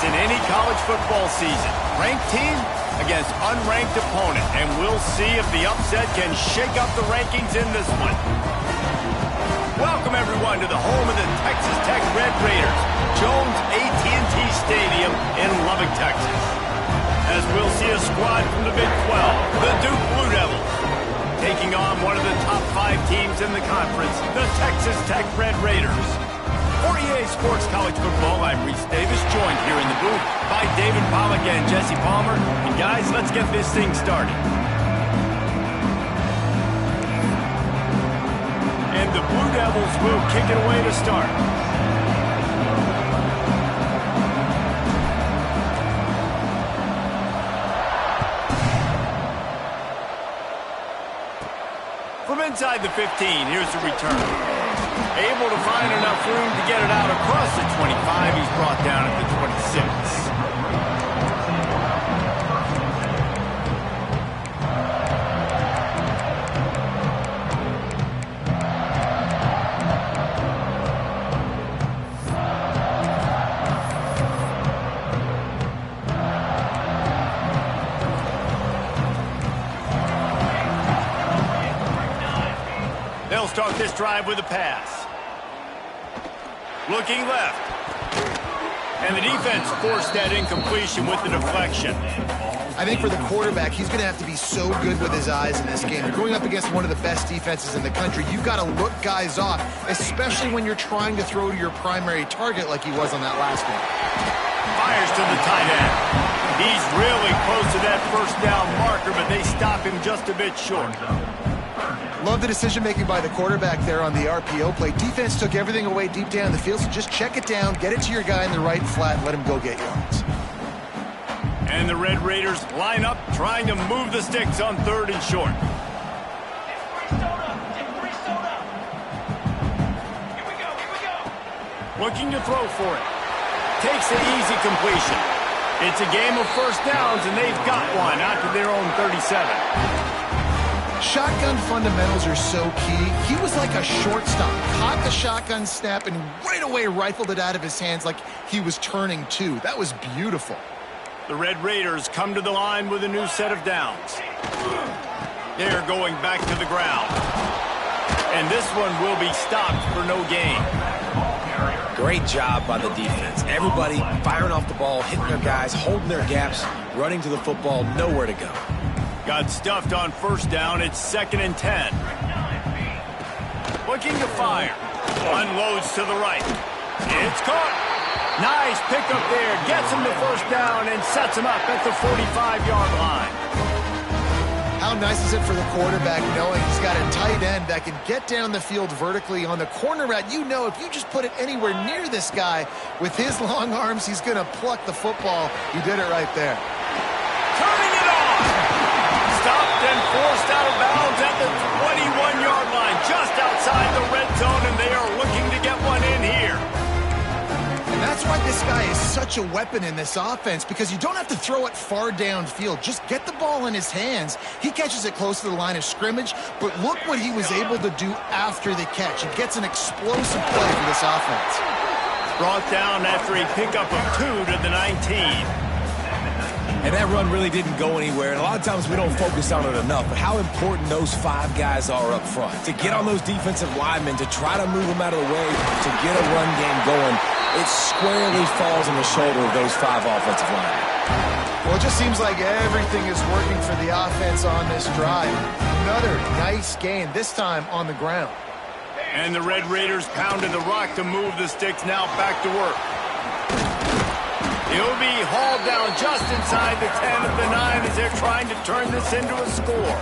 in any college football season. Ranked team against unranked opponent. And we'll see if the upset can shake up the rankings in this one. Welcome, everyone, to the home of the Texas Tech Red Raiders, Jones AT&T Stadium in Lubbock, Texas. As we'll see a squad from the Big 12, the Duke Blue Devils, taking on one of the top 5 teams in the conference, the Texas Tech Red Raiders. For EA Sports College Football, I'm Reese Davis, joined here in the booth by David Pollack and Jesse Palmer. And guys, let's get this thing started. And the Blue Devils will kick it away to start. From inside the 15, here's the return. Able to find enough room to get it out across the 25. He's brought down at the 26. They'll start this drive with a pass. Looking left. And the defense forced that incompletion with the deflection. I think for the quarterback, he's going to have to be so good with his eyes in this game. You're going up against one of the best defenses in the country. You've got to look guys off, especially when you're trying to throw to your primary target like he was on that last one. Fires to the tight end. He's really close to that first down marker, but they stop him just a bit short. Love the decision-making by the quarterback there on the RPO play. Defense took everything away deep down the field, so just check it down, get it to your guy in the right flat, and let him go get yards. And the Red Raiders line up, trying to move the sticks on 3rd and short. Looking to throw for it. Takes the easy completion. It's a game of first downs, and they've got one out to their own 37. Shotgun fundamentals are so key. He was like a shortstop, caught the shotgun snap and right away rifled it out of his hands like he was turning two. That was beautiful. The Red Raiders come to the line with a new set of downs. They're going back to the ground. And this one will be stopped for no gain. Great job by the defense. Everybody firing off the ball, hitting their guys, holding their gaps, running to the football, nowhere to go. Got stuffed on first down. It's 2nd and 10. Looking to fire. Unloads to the right. It's caught. Nice pickup there. Gets him the first down and sets him up at the 45-yard line. How nice is it for the quarterback knowing he's got a tight end that can get down the field vertically on the corner route? You know if you just put it anywhere near this guy with his long arms, he's going to pluck the football. He did it right there. Turning it on. Stopped and forced out of bounds at the 21-yard line, just outside the red zone, and they are looking to get one in here. And that's why this guy is such a weapon in this offense, because you don't have to throw it far downfield. Just get the ball in his hands. He catches it close to the line of scrimmage, but look what he was able to do after the catch. He gets an explosive play for this offense. Brought down after a pickup of 2 to the 19. And that run really didn't go anywhere. And a lot of times we don't focus on it enough, but how important those 5 guys are up front. To get on those defensive linemen, to try to move them out of the way, to get a run game going, it squarely falls on the shoulder of those 5 offensive linemen. Well, it just seems like everything is working for the offense on this drive. Another nice gain, this time on the ground. And the Red Raiders pounded the rock to move the sticks, now back to work. He'll be hauled down just inside the 10 of the 9 as they're trying to turn this into a score.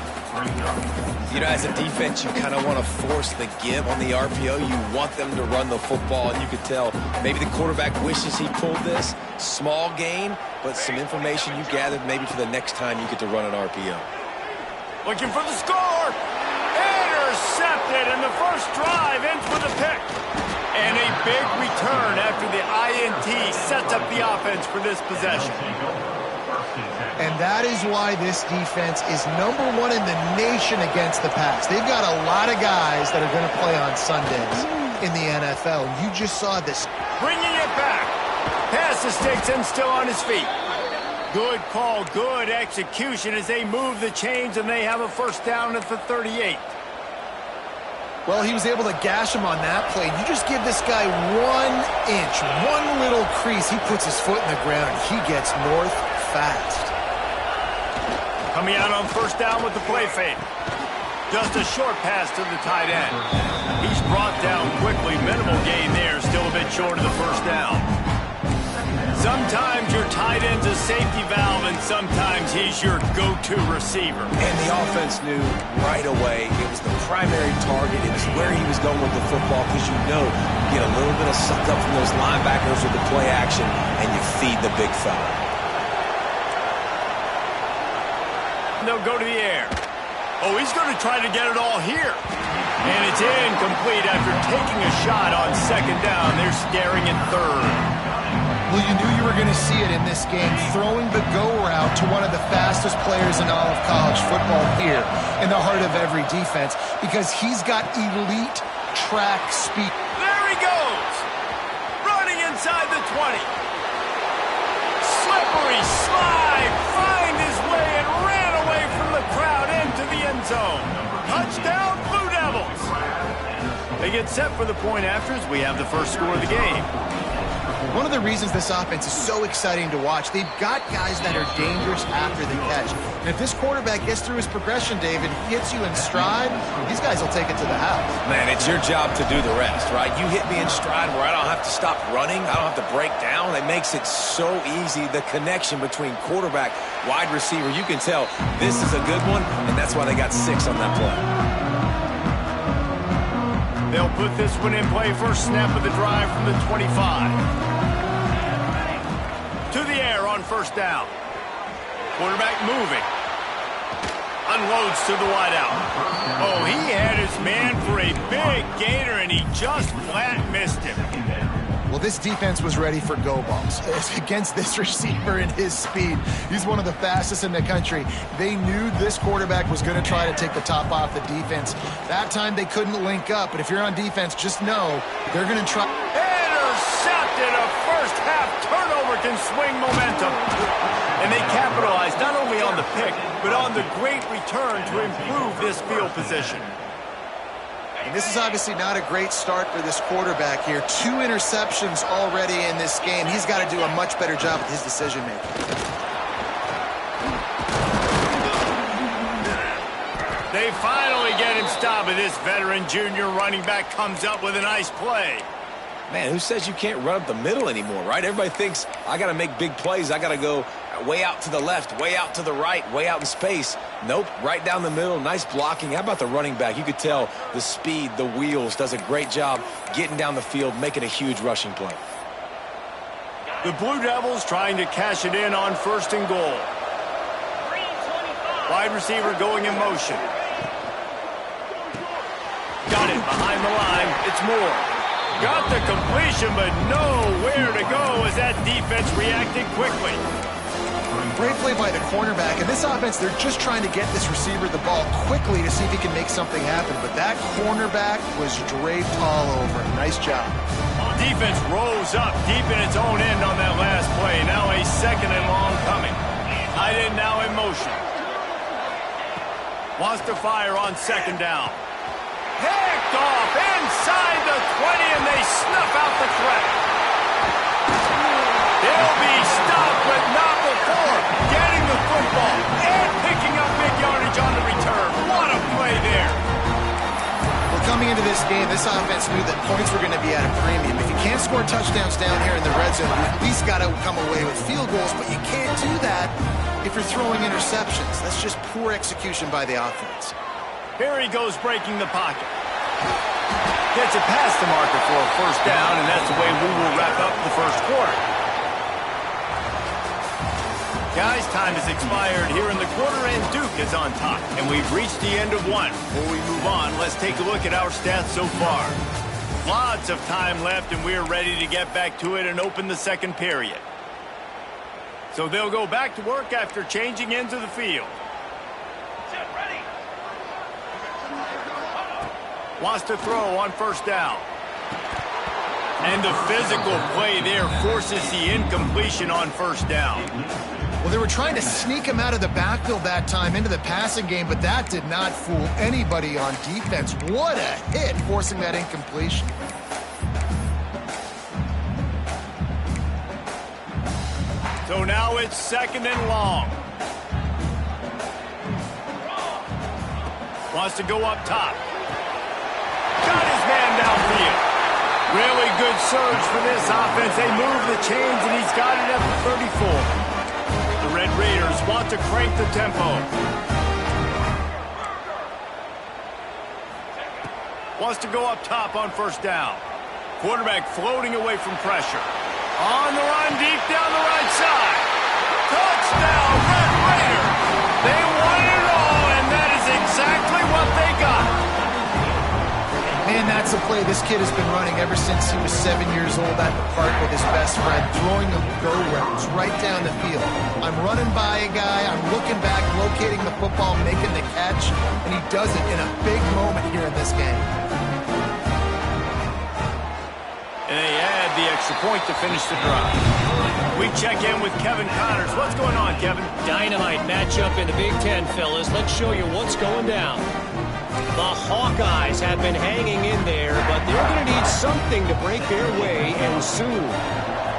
You know, as a defense, you kind of want to force the give on the RPO. You want them to run the football, and you could tell maybe the quarterback wishes he pulled this. Small gain, but some information you gathered maybe for the next time you get to run an RPO. Looking for the score. Intercepted, and the first drive ends with a pick. And a big return after the INT sets up the offense for this possession. And that is why this defense is #1 in the nation against the pass. They've got a lot of guys that are going to play on Sundays in the NFL. You just saw this. Bringing it back. Pass the sticks and still on his feet. Good call, good execution as they move the chains and they have a first down at the 38. Well, he was able to gash him on that play. You just give this guy 1 inch, one little crease. He puts his foot in the ground and he gets north fast. Coming out on first down with the play fake. Just a short pass to the tight end. He's brought down quickly. Minimal gain there. Still a bit short of the first down. Sometimes your tight end's a safety valve, and sometimes he's your go-to receiver. And the offense knew right away it was the primary target. It was where he was going with the football because you know you get a little bit of sucked up from those linebackers with the play action, and you feed the big fella. They'll go to the air. Oh, he's going to try to get it all here. And it's incomplete after taking a shot on second down. They're staring at third. Well, you knew you were going to see it in this game, throwing the go route to one of the fastest players in all of college football here in the heart of every defense because he's got elite track speed. There he goes! Running inside the 20. Slippery slide, find his way and ran away from the crowd into the end zone. Touchdown, Blue Devils! They get set for the point after as we have the first score of the game. One of the reasons this offense is so exciting to watch, they've got guys that are dangerous after the catch. And if this quarterback gets through his progression, David, hits you in stride, these guys will take it to the house. Man, it's your job to do the rest, right? You hit me in stride where I don't have to stop running. I don't have to break down. It makes it so easy. The connection between quarterback, wide receiver, you can tell this is a good one, and that's why they got 6 on that play. They'll put this one in play. First snap of the drive from the 25. To the air on first down. Quarterback moving. Unloads to the wideout. Oh, he had his man for a big gainer, and he just flat missed him. Well, this defense was ready for go balls against this receiver and his speed. He's one of the fastest in the country. They knew this quarterback was going to try to take the top off the defense. That time they couldn't link up, but if you're on defense, just know they're going to try. Intercepted. A first half turnover can swing momentum. And they capitalized not only on the pick, but on the great return to improve this field position. And this is obviously not a great start for this quarterback here. 2 interceptions already in this game. He's got to do a much better job with his decision-making. They finally get him stopped, and this veteran junior running back comes up with a nice play. Man, who says you can't run up the middle anymore, right? Everybody thinks, I got to make big plays. I got to go way out to the left, way out to the right, way out in space. Nope, right down the middle, nice blocking. How about the running back? You could tell the speed, the wheels, does a great job getting down the field, making a huge rushing play. The Blue Devils trying to cash it in on first and goal. Wide receiver going in motion. Got it behind the line. It's Moore. Got the completion, but nowhere to go as that defense reacted quickly. Great play by the cornerback. In this offense, they're just trying to get this receiver the ball quickly to see if he can make something happen. But that cornerback was draped all over him. Nice job. Defense rose up deep in its own end on that last play. Now a second and long coming. Tight end now in motion. Wants to fire on second down. Picked off inside the 20, and they snuff out the threat. They'll be stopped, but not before getting the football and picking up big yardage on the return. What a play there. Well, coming into this game, this offense knew that points were going to be at a premium. If you can't score touchdowns down here in the red zone, you at least got to come away with field goals, but you can't do that if you're throwing interceptions. That's just poor execution by the offense. Here he goes breaking the pocket. Gets it past the marker for a first down, and that's the way we will wrap up the first quarter. Guys, time has expired here in the quarter, and Duke is on top. And we've reached the end of one. Before we move on, let's take a look at our stats so far. Lots of time left, and we're ready to get back to it and open the second period. So they'll go back to work after changing into the field. Wants to throw on first down. And the physical play there forces the incompletion on first down. Well, they were trying to sneak him out of the backfield that time into the passing game, but that did not fool anybody on defense. What a hit, forcing that incompletion. So now it's 2nd and long. Wants to go up top. Got his man downfield. Really good surge for this offense. They move the chains, and he's got it at the 34. The Red Raiders want to crank the tempo. Wants to go up top on first down. Quarterback floating away from pressure. On the run, deep down the right side. Touchdown, Red Raiders! They won it all, and that is exactly what they got. Man, that's a play this kid has been running ever since he was 7 years old at the park with his best friend, throwing the go routes right down the field. I'm running by a guy, I'm looking back, locating the football, making the catch, and he does it in a big moment here in this game. And they add the extra point to finish the drive. We check in with Kevin Connors. What's going on, Kevin? Dynamite matchup in the Big Ten, fellas. Let's show you what's going down. The Hawkeyes have been hanging in there, but they're going to need something to break their way, and soon.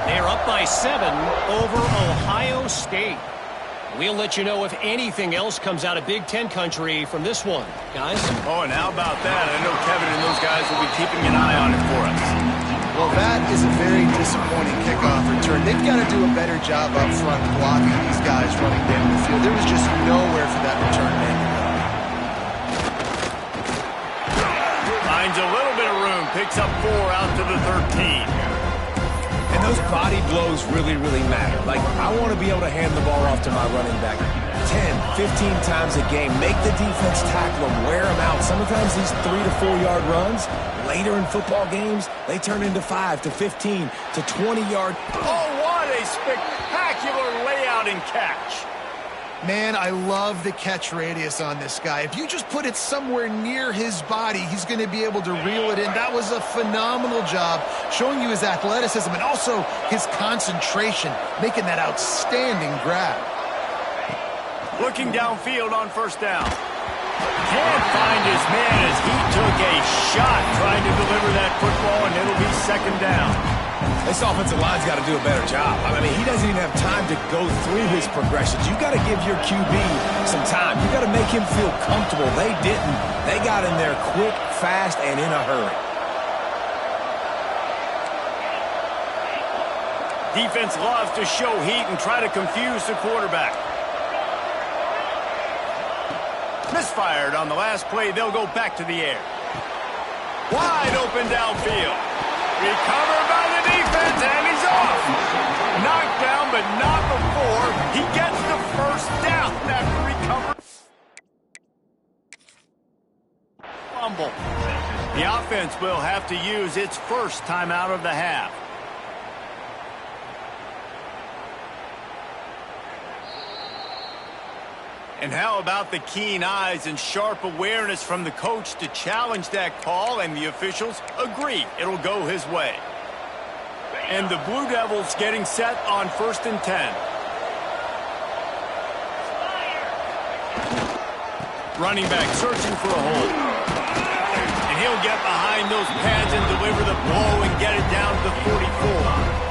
They're up by 7 over Ohio State. We'll let you know if anything else comes out of Big Ten country from this one, guys. Oh, and how about that? I know Kevin and those guys will be keeping an eye on it for us. Well, that is a very disappointing kickoff return. They've got to do a better job up front blocking these guys running down the field. There was just nowhere for that return man to go. Finds a little bit of room, picks up 4 out to the 13. And those body blows really, really matter. Like, I want to be able to hand the ball off to my running back 10, 15 times a game. Make the defense tackle them, wear them out. Sometimes these 3 to 4 yard runs, later in football games, they turn into 5 to 15 to 20 yard. Oh, what a spectacular layout and catch. Man, I love the catch radius on this guy. If you just put it somewhere near his body, he's going to be able to reel it in. That was a phenomenal job, showing you his athleticism and also his concentration, making that outstanding grab. Looking downfield on first down. Can't find his man as he took a shot trying to deliver that football, and it'll be 2nd down. This offensive line's got to do a better job. I mean, he doesn't even have time to go through his progressions. You got to give your QB some time. You got to make him feel comfortable. They didn't. They got in there quick, fast, and in a hurry. Defense loves to show heat and try to confuse the quarterback. Misfired on the last play. They'll go back to the air. Wide open downfield. Recovered by the defense, and he's off. Knocked down, but not before he gets the first down after recovery. Fumble. The offense will have to use its first timeout of the half. And how about the keen eyes and sharp awareness from the coach to challenge that call, and the officials agree it'll go his way. And the Blue Devils getting set on 1st and 10. Running back searching for a hole. And he'll get behind those pads and deliver the blow and get it down to the 44.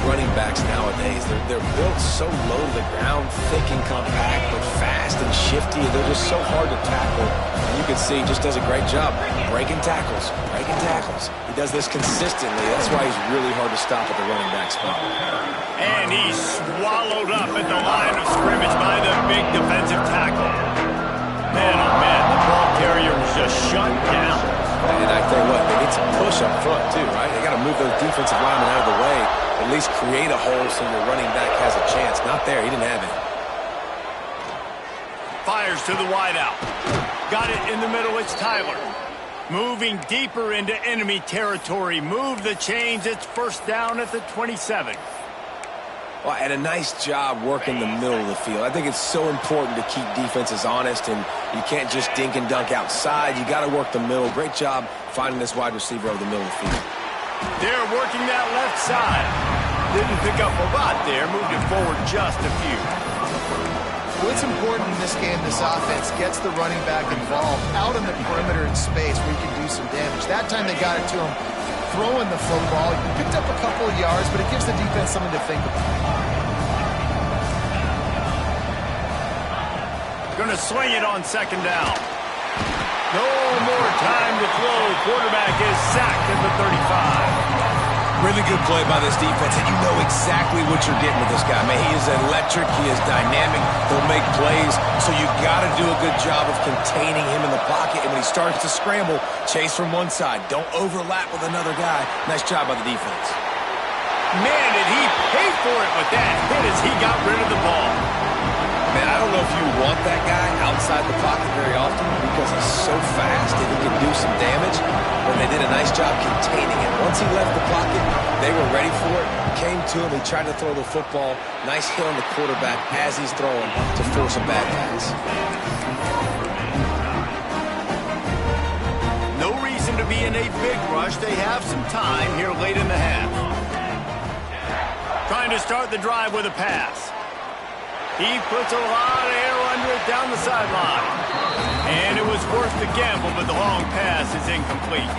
Running backs nowadays, they're built so low to the ground, thick and compact, but fast and shifty. They're just so hard to tackle. And you can see he just does a great job breaking tackles, breaking tackles. He does this consistently. That's why he's really hard to stop at the running back spot. And he's swallowed up at the line of scrimmage by the big defensive tackle. Man, oh man, the ball carrier was just shut down. And I tell you what, they need some push up front too, right? They got to move those defensive linemen out of the way. At least create a hole so your running back has a chance. Not there. He didn't have it. Fires to the wideout. Got it in the middle. It's Tyler. Moving deeper into enemy territory. Move the chains. It's first down at the 27. Well, and a nice job working the middle of the field. I think it's so important to keep defenses honest, and you can't just dink and dunk outside. You got to work the middle. Great job finding this wide receiver over the middle of the field. They're working that left side. Didn't pick up a lot there. Moved it forward just a few. What's important in this game, this offense gets the running back involved out on the perimeter in space where he can do some damage. That time they got it to him throwing the football. He picked up a couple of yards, but it gives the defense something to think about. Going to swing it on second down. No more time to throw. Quarterback is sacked at the 35. Really good play by this defense, and you know exactly what you're getting with this guy. Man, he is electric. He is dynamic. He'll make plays, so you got to do a good job of containing him in the pocket. And when he starts to scramble, chase from one side. Don't overlap with another guy. Nice job by the defense. Man, did he pay for it with that hit as he got rid of the ball. Man, I don't know if you want that guy outside the pocket very often because he's so fast and he can do some damage, but they did a nice job containing it. Once he left the pocket, they were ready for it, came to him, he tried to throw the football. Nice hit on the quarterback as he's throwing to force a bad pass. No reason to be in a big rush. They have some time here late in the half. Trying to start the drive with a pass. He puts a lot of air under it down the sideline. And it was worth the gamble, but the long pass is incomplete.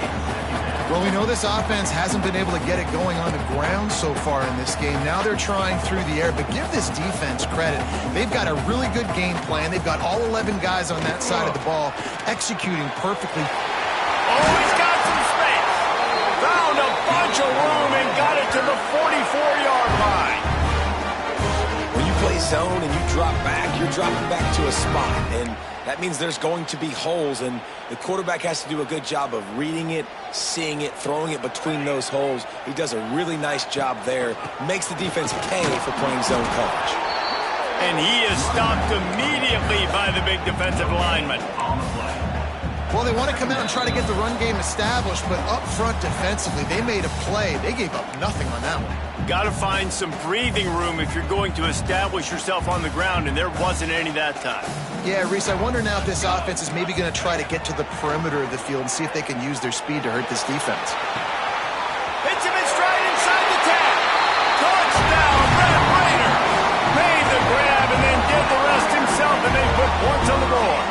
Well, we know this offense hasn't been able to get it going on the ground so far in this game. Now they're trying through the air, but give this defense credit. They've got a really good game plan. They've got all 11 guys on that side of the ball executing perfectly. Oh, he's got some space. Found a bunch of room and got it to the 44-yard line. Play zone and you drop back, you're dropping back to a spot, and that means there's going to be holes, and the quarterback has to do a good job of reading it, seeing it, throwing it between those holes. He does a really nice job there, makes the defense pay for playing zone coverage. And he is stopped immediately by the big defensive lineman. Well, they want to come out and try to get the run game established, but up front defensively, they made a play. They gave up nothing on that one. Got to find some breathing room if you're going to establish yourself on the ground, and there wasn't any that time. Yeah, Reese, I wonder now if this offense is maybe going to try to get to the perimeter of the field and see if they can use their speed to hurt this defense. Hits him in stride inside the 10. Touchdown, Red Raider. Made the grab and then did the rest himself, and they put points on the board.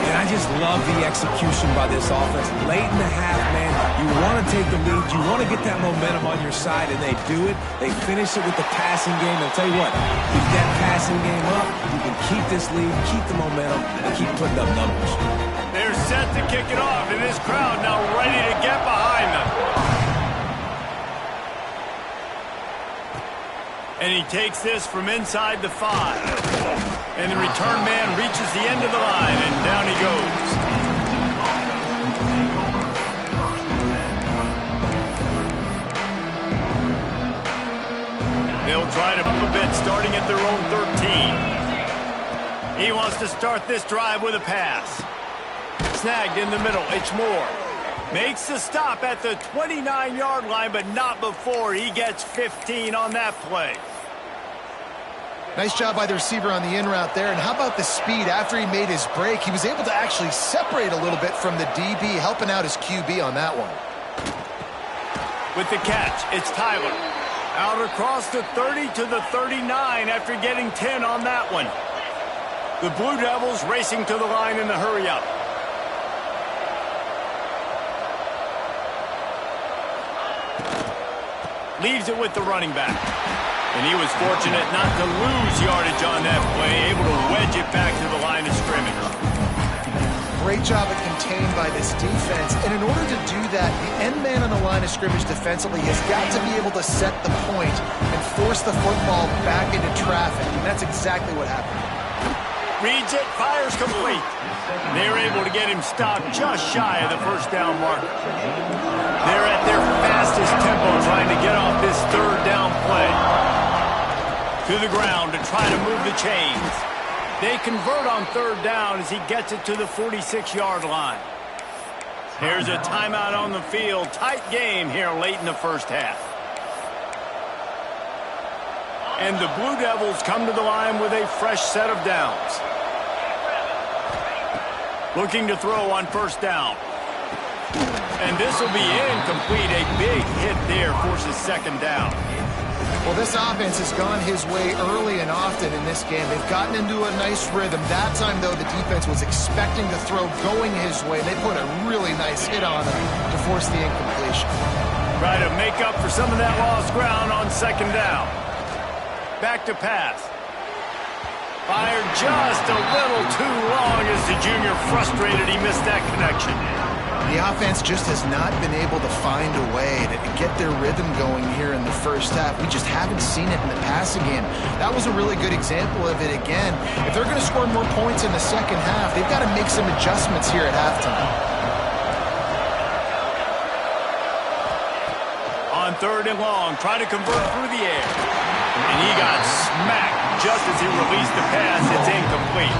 And I just love the execution by this offense. Late in the half, man, you want to take the lead. You want to get that momentum on your side, and they do it. They finish it with the passing game. I'll tell you what, keep that passing game up. You can keep this lead, keep the momentum, and keep putting up numbers. They're set to kick it off, and this crowd now ready to get behind them. And he takes this from inside the 5. And the return man reaches the end of the line, and down he goes. They'll try to move a bit, starting at their own 13. He wants to start this drive with a pass. Snagged in the middle, it's Moore. Makes the stop at the 29-yard line, but not before he gets 15 on that play. Nice job by the receiver on the in route there. And how about the speed? After he made his break, he was able to actually separate a little bit from the DB, helping out his QB on that one. With the catch, it's Tyler. Out across the 30 to the 39 after getting 10 on that one. The Blue Devils racing to the line in the hurry-up. Leaves it with the running back. And he was fortunate not to lose yardage on that play, able to wedge it back to the line of scrimmage. Great job of contained by this defense. And in order to do that, the end man on the line of scrimmage defensively has got to be able to set the point and force the football back into traffic. And that's exactly what happened. Reads it, fires complete. They're able to get him stopped just shy of the first down marker. They're at their fastest tempo trying to get off this third down play. To the ground to try to move the chains. They convert on third down as he gets it to the 46-yard line. Here's a timeout on the field. Tight game here late in the first half. And the Blue Devils come to the line with a fresh set of downs. Looking to throw on first down. And this will be incomplete. A big hit there forces second down. Well, this offense has gone his way early and often in this game. They've gotten into a nice rhythm. That time, though, the defense was expecting the throw going his way. They put a really nice hit on him to force the incompletion. Try to make up for some of that lost ground on second down. Back to pass. Fired just a little too long as the junior frustrated. He missed that connection. The offense just has not been able to find a way to get their rhythm going here in the first half. We just haven't seen it in the passing game. That was a really good example of it again. If they're going to score more points in the second half, they've got to make some adjustments here at halftime. On third and long, try to convert through the air. And he got smacked just as he released the pass. It's incomplete.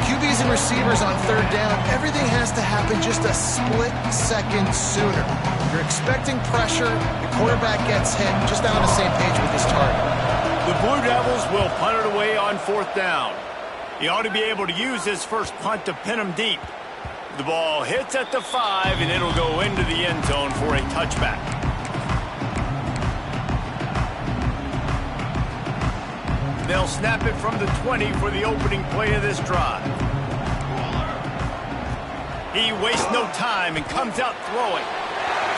QBs and receivers on third down, everything has to happen just a split second sooner. You're expecting pressure, the quarterback gets hit, just not on the same page with his target. The Blue Devils will punt it away on fourth down. He ought to be able to use his first punt to pin him deep. The ball hits at the 5, and it'll go into the end zone for a touchback. They'll snap it from the 20 for the opening play of this drive. He wastes no time and comes out throwing.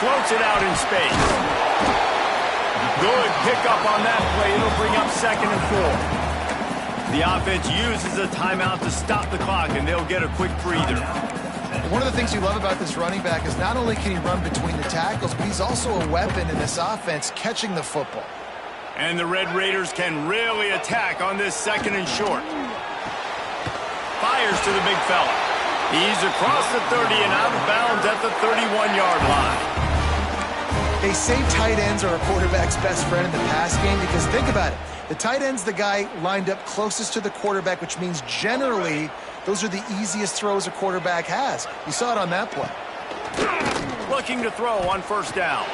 Floats it out in space. Good pickup on that play. It'll bring up second and 4. The offense uses a timeout to stop the clock, and they'll get a quick breather. One of the things you love about this running back is not only can he run between the tackles, but he's also a weapon in this offense catching the football. And the Red Raiders can really attack on this second and short. Fires to the big fella. He's across the 30 and out of bounds at the 31-yard line. They say tight ends are a quarterback's best friend in the pass game because think about it. The tight end's the guy lined up closest to the quarterback, which means generally those are the easiest throws a quarterback has. You saw it on that play. Looking to throw on first down.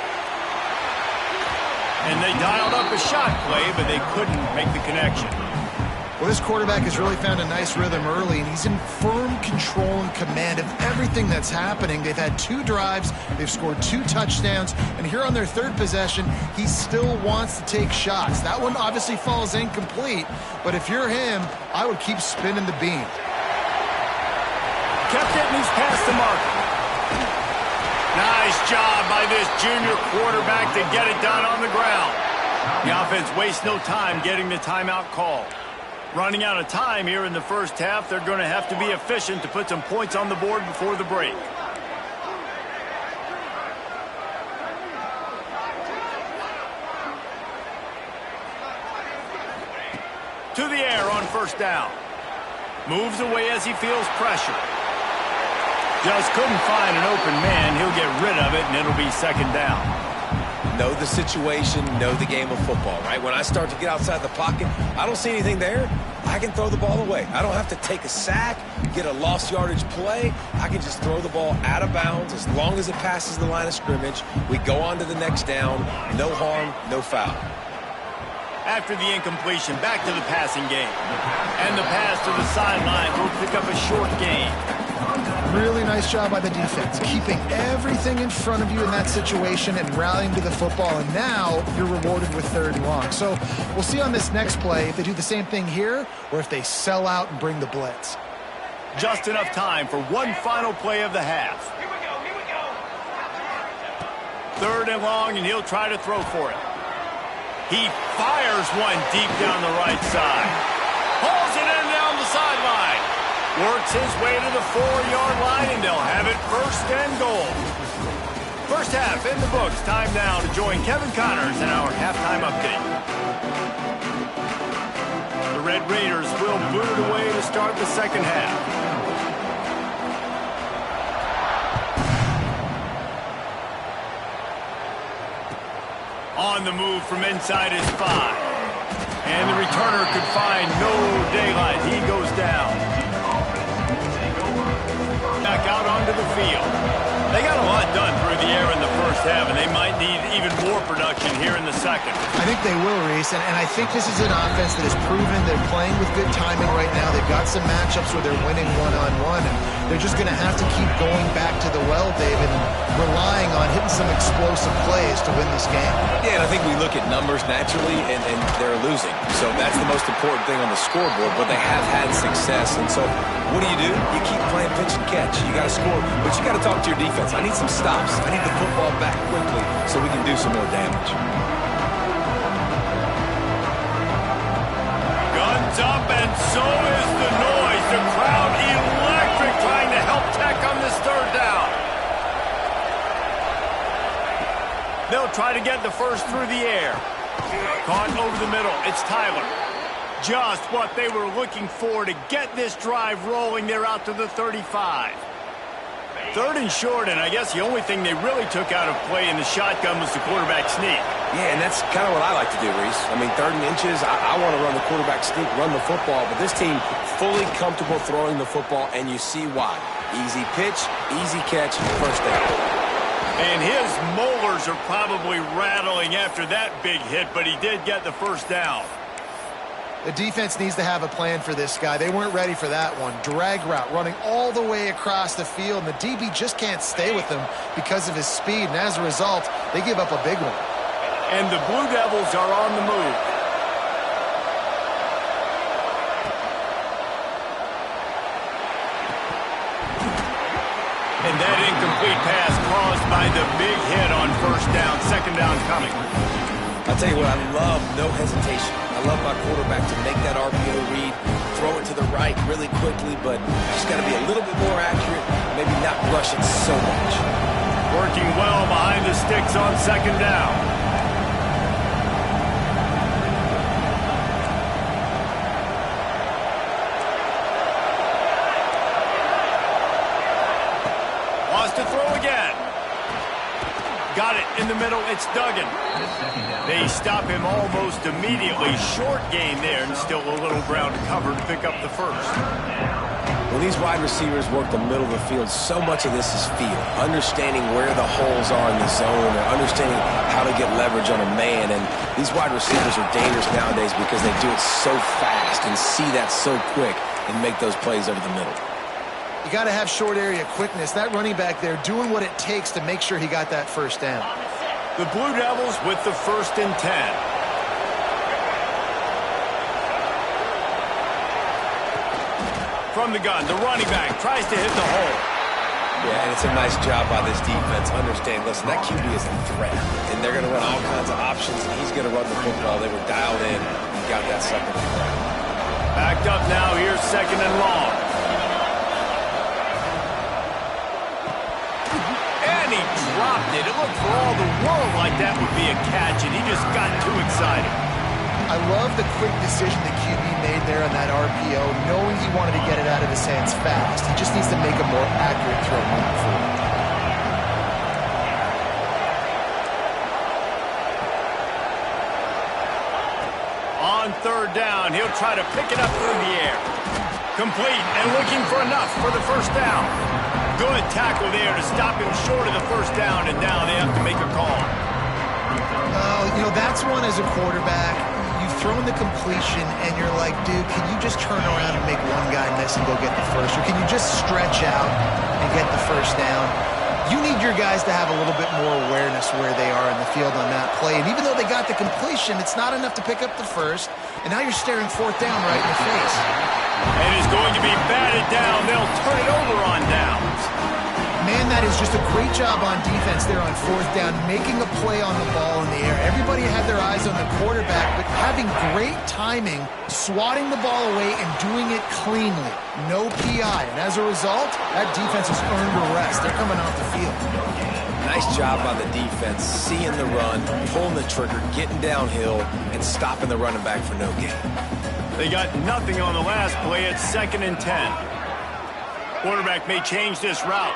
And they dialed up a shot play, but they couldn't make the connection. Well, this quarterback has really found a nice rhythm early, and he's in firm control and command of everything that's happening. They've had 2 drives, they've scored 2 touchdowns, and here on their third possession, he still wants to take shots. That one obviously falls incomplete, but if you're him, I would keep spinning the beam. Kept it, and he's past the mark. Nice job by this junior quarterback to get it done on the ground. The offense wastes no time getting the timeout called. Running out of time here in the first half, they're going to have to be efficient to put some points on the board before the break. To the air on first down. Moves away as he feels pressure. Just couldn't find an open man. He'll get rid of it, and it'll be second down. Know the situation, know the game of football, right? When I start to get outside the pocket, I don't see anything there. I can throw the ball away. I don't have to take a sack, get a lost yardage play. I can just throw the ball out of bounds as long as it passes the line of scrimmage. We go on to the next down. No harm, no foul. After the incompletion, back to the passing game. And the pass to the sideline will pick up a short gain. Really nice job by the defense, keeping everything in front of you in that situation and rallying to the football, and now you're rewarded with third and long. So we'll see on this next play if they do the same thing here or if they sell out and bring the blitz. Just enough time for one final play of the half. Third and long, and he'll try to throw for it. He fires one deep down the right side. Pulls it in down the sideline. Works his way to the 4-yard line, and they'll have it first and goal. First half in the books. Time now to join Kevin Connors in our halftime update. The Red Raiders will boot it away to start the second half. On the move from inside his 5. And the returner could find no daylight. He goes down. Back out onto the field. They got a lot done through the air in the first half, and they might need even more production here in the second. second. I think they will, Reese, and I think this is an offense that has proven they're playing with good timing right now. They've got some matchups where they're winning one-on-one, and they're just going to have to keep going back to the well, David, and relying on hitting some explosive plays to win this game. Yeah, and I think we look at numbers naturally, and they're losing. So that's the most important thing on the scoreboard, but they have had success. And so what do? You keep playing pitch and catch. You got to score, but you got to talk to your defense. I need some stops. I need the football back quickly so we can do some more damage. Guns up, and so is the noise. The crowd electric, trying to help Tech on this third down. They'll try to get the first through the air. Caught over the middle. It's Tyler. Just what they were looking for to get this drive rolling. They're out to the 35. Third and short, and I guess the only thing they really took out of play in the shotgun was the quarterback sneak. Yeah, and that's kind of what I like to do, Reese. I mean, 3rd and inches, I want to run the quarterback sneak, run the football, but this team fully comfortable throwing the football, and you see why. Easy pitch, easy catch, first down. And his molars are probably rattling after that big hit, but he did get the first down. The defense needs to have a plan for this guy. They weren't ready for that one. Drag route running all the way across the field, and the DB just can't stay with him because of his speed, and as a result, they give up a big one. And the Blue Devils are on the move. And that incomplete pass caused by the big hit on first down. Second down coming. I'll tell you what, I love no hesitation. I love my quarterback to make that RPO read, throw it to the right really quickly, but just got to be a little bit more accurate, maybe not rush it so much. Working well behind the sticks on second down. Wants to throw again. Got it in the middle. It's Duggan. They stop him almost immediately. Short gain there, and still a little ground to cover to pick up the first. When these wide receivers work the middle of the field, so much of this is feel. Understanding where the holes are in the zone, or understanding how to get leverage on a man. And these wide receivers are dangerous nowadays because they do it so fast and see that so quick and make those plays over the middle. You got to have short area quickness. That running back there doing what it takes to make sure he got that first down. The Blue Devils with the 1st and 10. From the gun, the running back tries to hit the hole. Yeah, and it's a nice job by this defense. Understand, listen, that QB is a threat, and they're going to run all kinds of options, and he's going to run the football. They were dialed in and got that second threat. Backed up now, here's 2nd and long. And he dropped it. It looked for all the world like that would be a catch, and he just got too excited. I love the quick decision the QB made there on that RPO, knowing he wanted to get it out of his hands fast. He just needs to make a more accurate throw moving forward. On 3rd down, he'll try to pick it up through the air. Complete and looking for enough for the first down. Good tackle there to stop him short of the first down, and now they have to make a call. You know, that's one as a quarterback. You've thrown the completion, and you're like, dude, can you just turn around and make one guy miss and go get the first? Or can you just stretch out and get the first down? You need your guys to have a little bit more awareness where they are in the field on that play. And even though they got the completion, it's not enough to pick up the first. And now you're staring 4th down right in the face. And it's going to be batted down. They'll turn it over on downs. Man, that is just a great job on defense there on 4th down, making a play on the ball in the air. Everybody had their eyes on the quarterback, but having great timing, swatting the ball away, and doing it cleanly. No PI. And as a result, that defense has earned a rest. They're coming off the field. Nice job by the defense, seeing the run, pulling the trigger, getting downhill, and stopping the running back for no gain. They got nothing on the last play. It's 2nd and 10. Quarterback may change this route.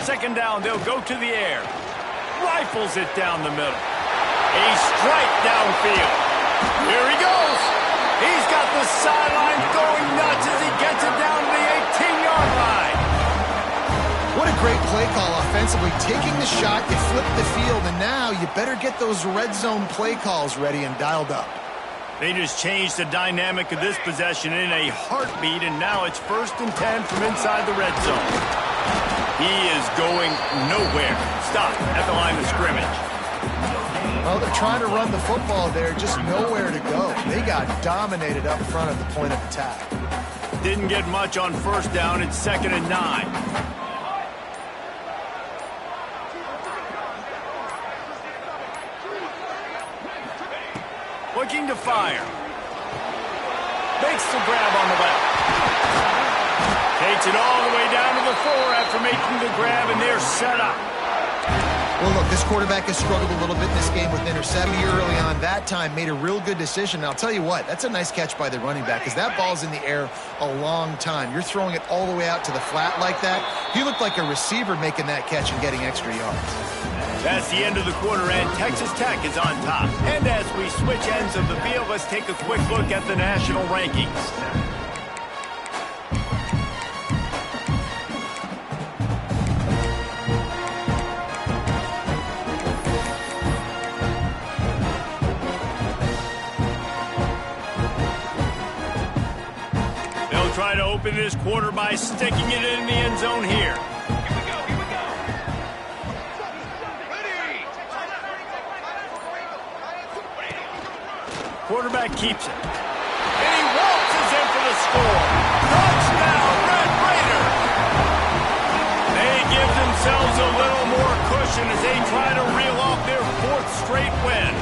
2nd down, they'll go to the air. Rifles it down the middle. A strike downfield. Here he goes. He's got the sideline going nuts as he gets it down to the 18-yard line. What a great play call offensively. Taking the shot, you flip the field, and now you better get those red zone play calls ready and dialed up. They just changed the dynamic of this possession in a heartbeat, and now it's 1st and 10 from inside the red zone. He is going nowhere. Stop at the line of scrimmage. Well, they're trying to run the football there, just nowhere to go. They got dominated up front at the point of attack. Didn't get much on 1st down. It's 2nd and 9. Looking to fire. Makes the grab on the left. Takes it all the way down to the 4 after making the grab, and they're set up. Well, look, this quarterback has struggled a little bit in this game with interception early on. That time made a real good decision. And I'll tell you what, that's a nice catch by the running back because that ball's in the air a long time. You're throwing it all the way out to the flat like that. He looked like a receiver making that catch and getting extra yards. That's the end of the quarter, and Texas Tech is on top. And as we switch ends of the field, let's take a quick look at the national rankings. They'll try to open this quarter by sticking it in the end zone here. Quarterback keeps it. And he waltzes in for the score. Touchdown, Red Raider! They give themselves a little more cushion as they try to reel off their 4th straight win.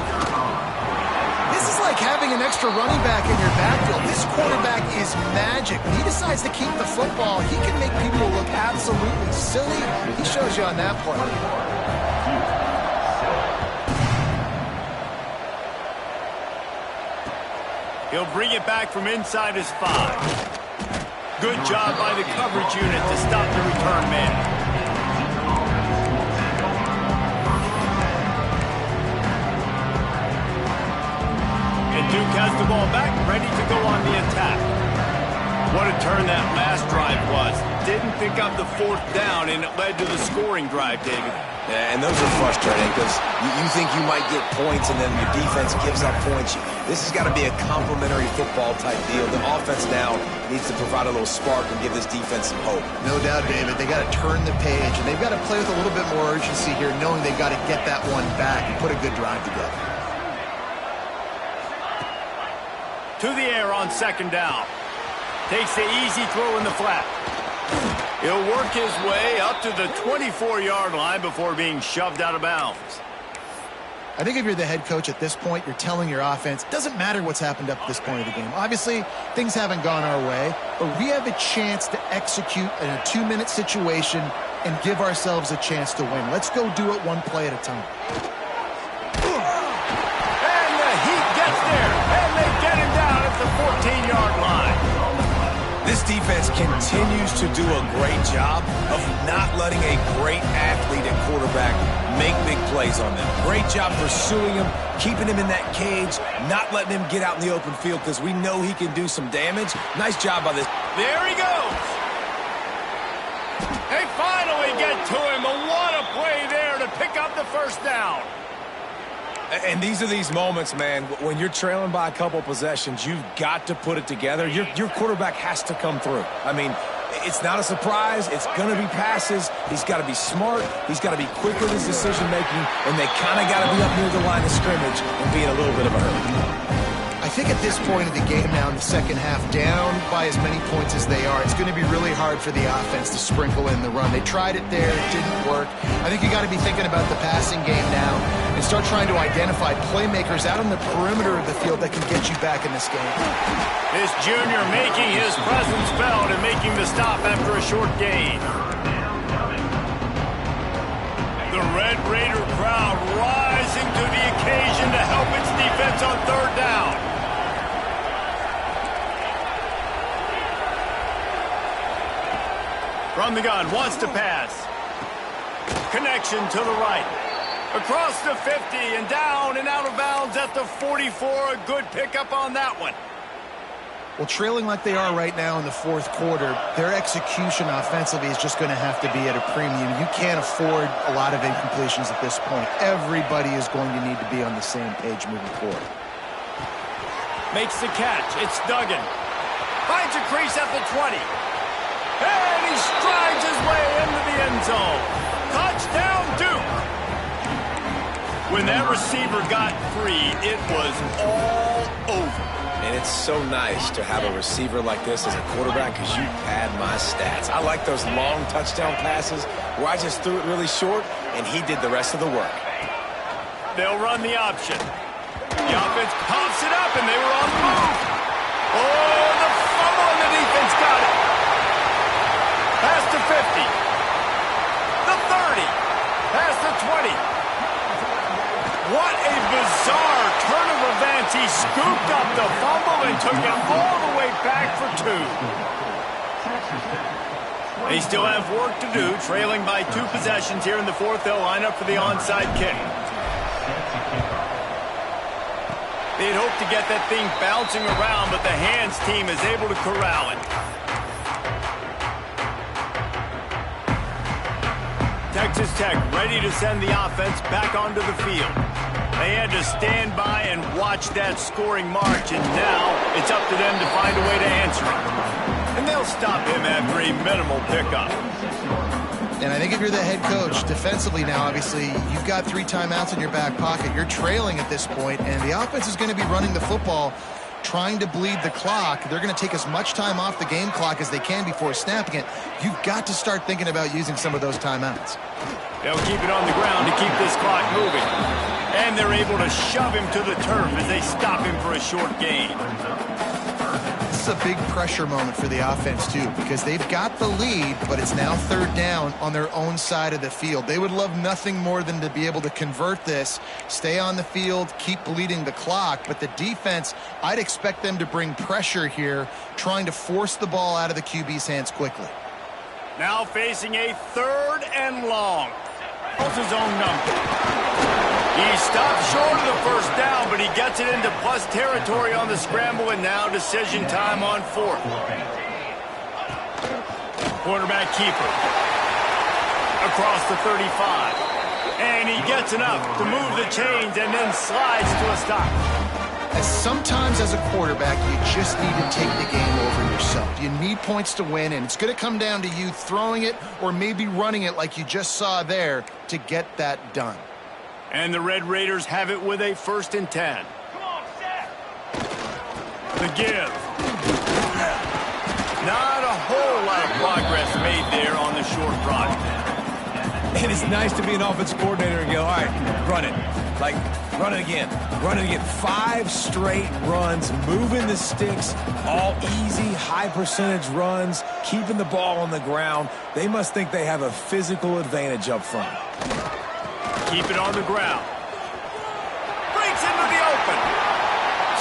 This is like having an extra running back in your backfield. This quarterback is magic. When he decides to keep the football, he can make people look absolutely silly. He shows you on that play. He'll bring it back from inside his 5. Good job by the coverage unit to stop the return man. And Duke has the ball back, ready to go on the attack. What a turn that last drive was. Didn't pick up the 4th down, and it led to the scoring drive, David. Yeah, and those are frustrating because you think you might get points and then your defense gives up points. This has got to be a complementary football type deal. The offense now needs to provide a little spark and give this defense some hope. No doubt, David. They got to turn the page, and they've got to play with a little bit more urgency here, knowing they've got to get that one back and put a good drive together. To the air on 2nd down. Takes the easy throw in the flat. He'll work his way up to the 24-yard line before being shoved out of bounds. I think if you're the head coach at this point, you're telling your offense, doesn't matter what's happened up to this point of the game. Obviously, things haven't gone our way, but we have a chance to execute in a 2-minute situation and give ourselves a chance to win. Let's go do it one play at a time. And the Heat gets there, and they get him down at the 14-yard line. This defense continues to do a great job of not letting a great athlete at quarterback make big plays on them. Great job pursuing him, keeping him in that cage, not letting him get out in the open field because we know he can do some damage. Nice job by this. There he goes. They finally get to him. But what a play there to pick up the 1st down. And these are these moments, man, when you're trailing by a couple possessions, you've got to put it together. Your quarterback has to come through. I mean, it's not a surprise. It's going to be passes. He's got to be smart. He's got to be quick with his decision-making, and they kind of got to be up near the line of scrimmage and be in a little bit of a hurry. I think at this point of the game now in the second half, down by as many points as they are, it's going to be really hard for the offense to sprinkle in the run. They tried it there. It didn't work. I think you got to be thinking about the passing game now and start trying to identify playmakers out on the perimeter of the field that can get you back in this game. This junior making his presence felt and making the stop after a short gain. The Red Raider crowd rising to the occasion to help its defense on 3rd down. From the gun, wants to pass. Connection to the right. Across the 50 and down and out of bounds at the 44. A good pickup on that one. Well, trailing like they are right now in the fourth quarter, their execution offensively is just going to have to be at a premium. You can't afford a lot of incompletions at this point. Everybody is going to need to be on the same page moving forward. Makes the catch. It's Duggan. Finds a crease at the 20. And he strides his way into the end zone. Touchdown, Duke. When that receiver got free, it was all over. And it's so nice to have a receiver like this as a quarterback because you pad my stats. I like those long touchdown passes where I just threw it really short and he did the rest of the work. They'll run the option. The offense pops it up and they were on the move. Oh, the fumble and the defense got it. Pass to 50. The 30. Pass to 20. What a bizarre turn of events. He scooped up the fumble and took it all the way back for 2. They still have work to do, trailing by 2 possessions here in the fourth. They'll line up for the onside kick. They'd hoped to get that thing bouncing around, but the hands team is able to corral it. Texas Tech ready to send the offense back onto the field. They had to stand by and watch that scoring march, and now it's up to them to find a way to answer it. And they'll stop him after a minimal pickup. And I think if you're the head coach, defensively now, obviously, you've got 3 timeouts in your back pocket. You're trailing at this point, and the offense is going to be running the football, trying to bleed the clock. They're going to take as much time off the game clock as they can before snapping it. You've got to start thinking about using some of those timeouts. They'll keep it on the ground to keep this clock moving. And they're able to shove him to the turf as they stop him for a short gain. This is a big pressure moment for the offense, too, because they've got the lead, but it's now 3rd down on their own side of the field. They would love nothing more than to be able to convert this, stay on the field, keep bleeding the clock. But the defense, I'd expect them to bring pressure here, trying to force the ball out of the QB's hands quickly. Now facing a 3rd and long. Calls his own number. He stopped short of the first down, but he gets it into plus territory on the scramble, and now decision time on 4th. Quarterback keeper. Across the 35. And he gets enough to move the chains and then slides to a stop. Sometimes as a quarterback, you just need to take the game over yourself. You need points to win, and it's going to come down to you throwing it or maybe running it like you just saw there to get that done. And the Red Raiders have it with a 1st and 10. The give. Not a whole lot of progress made there on the short run. And it's nice to be an offense coordinator and go, all right, run it. Like, run it again. Run it again. 5 straight runs, moving the sticks, all easy, high percentage runs, keeping the ball on the ground. They must think they have a physical advantage up front. Keep it on the ground. Breaks into the open.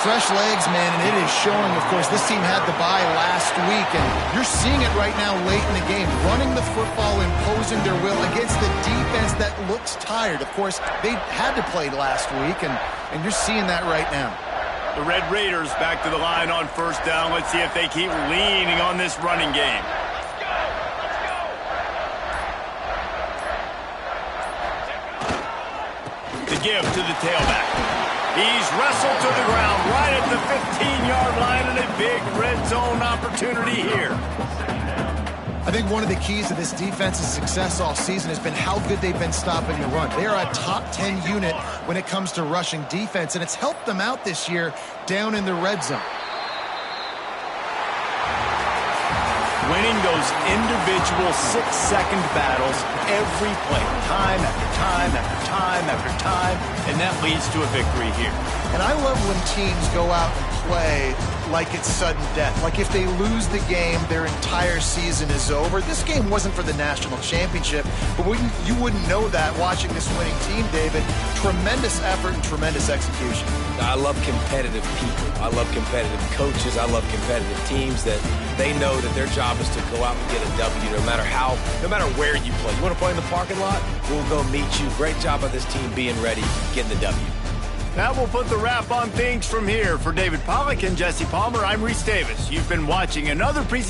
Fresh legs, man, and it is showing. Of course, this team had the bye last week, and you're seeing it right now late in the game. Running the football, imposing their will against the defense that looks tired. Of course, they had to play last week, and you're seeing that right now. The Red Raiders back to the line on 1st down. Let's see if they keep leaning on this running game. The give to the tailback. He's wrestled to the ground right at the 15-yard line, and a big red zone opportunity here. I think one of the keys to this defense's success all season has been how good they've been stopping the run. They are a top 10 unit when it comes to rushing defense, and it's helped them out this year down in the red zone. Winning those individual 6-second battles every play, time after time after time after time, and that leads to a victory here. And I love when teams go out and play like it's sudden death. Like if they lose the game, their entire season is over. This game wasn't for the national championship, but you wouldn't know that watching this winning team, David. Tremendous effort and tremendous execution. I love competitive people. I love competitive coaches. I love competitive teams that they know that their job is to go out and get a W no matter where you play. You want to play in the parking lot? We'll go meet you. Great job by this team being ready, getting the W. That will put the wrap on things from here. For David Pollack and Jesse Palmer, I'm Reese Davis. You've been watching another presentation